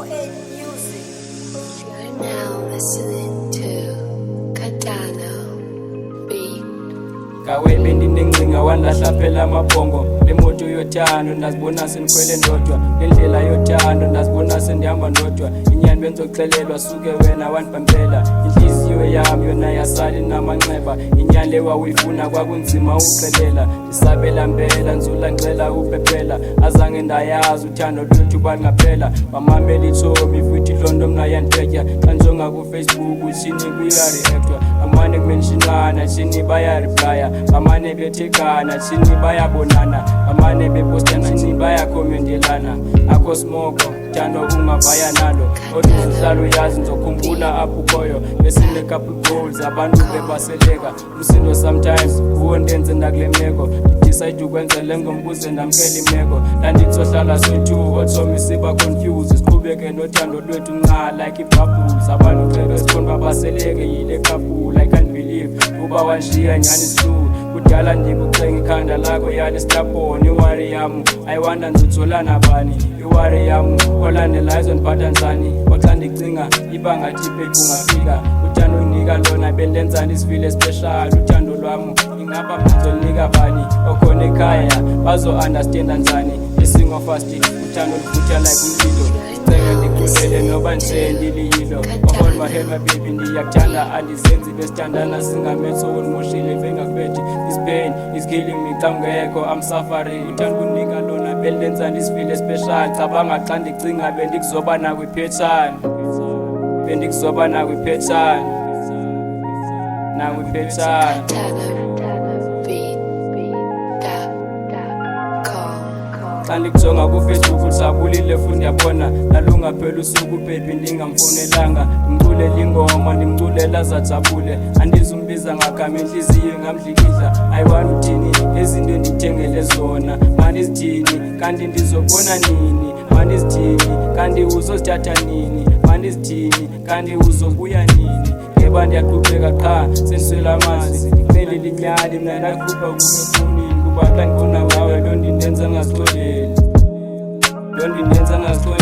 You're now listening to Katano Beat. Kawe bendinencinga wanlahla phela amabhongo le moto yothando ndazibona senikhwele ndodwa ngendlela yothando ndazibona sendihamba ndodwa inyani benzoxelelwa suke wena wanibambela inhliziyo yami yona yasali namanxeba inyani le wawuyifuna kwakunzima uxelela ndisabela mbela nzula ngicela uphephela azange ndayazi uthando lwethu bangaphela bamamela ithomi futhi londo mna yandibetya xa njonga kufacebook shini kuyareactwa bamane kumenshonana shini bayareplya bamane bethekana shini bayabonana bamane bepostana shini bayakhomendelana akho smoko thando ungavaya nalo kodwa uhlalo yazi nzokhumbula apho ukhoyo besine-couple goals abantu bebaseleka umsindo sometimes uwondenze ndakule meko ndidicide ukwenza le ngombuze ndamkela imeko ndanditsohlala soyi-2 otsomi siba confused siqhubeke nothando lwethu nca like ibabbles abantu xebesibona babaseleke yile couple I can't believe uba wanshiya nyani true kudala ndikucenga ikhanda lakho yali staponi iwari yamu ayiwanda ndizotsolana bani iwari yamu olandela izondiphatha njani oxa ndicinga ibangathi phephi ungafika uthando unika lona bendenzani isivile special uthando lwami ingaba mzolinika bani okhona ekhaya bazo-understanda njani isingo fast uthando lifutha like umlilo sicenge ndikhulele noba nje ndiliyilo on my head my baby ndiyakuthanda andizenzi besithandana singametho unimoshile bengakubethe this pain is killing me xa ungekho I'm suffering uthanda kunika lona bendenzani isivile special cabanga xa ndicinga bendikuzoba nakwiphetshana bendikuzoba nakwiphetshana nakwiphetshana xa ndikujonga kufacebook usabulile futhi ndiyabona nalungaphela usuku baby ndingamfonelanga ndimculela ingoma ndimculela zajabule andizumbiza ngagama inhliziyo ngamdlikidla ayiwani uthini ezinto endithengele zona mani zithini kanti ndizobona nini mani zithini kanti uzozithatha nini mani zithini kanti uzobuya nini ngeba ndiyaqhubeka qha sendiswela amazi nceli linyali mna ndakhupha kumefonini kuba xa ndibona ngawe loo ndindenza ngazixoleli loo ndindenza ngazixoleli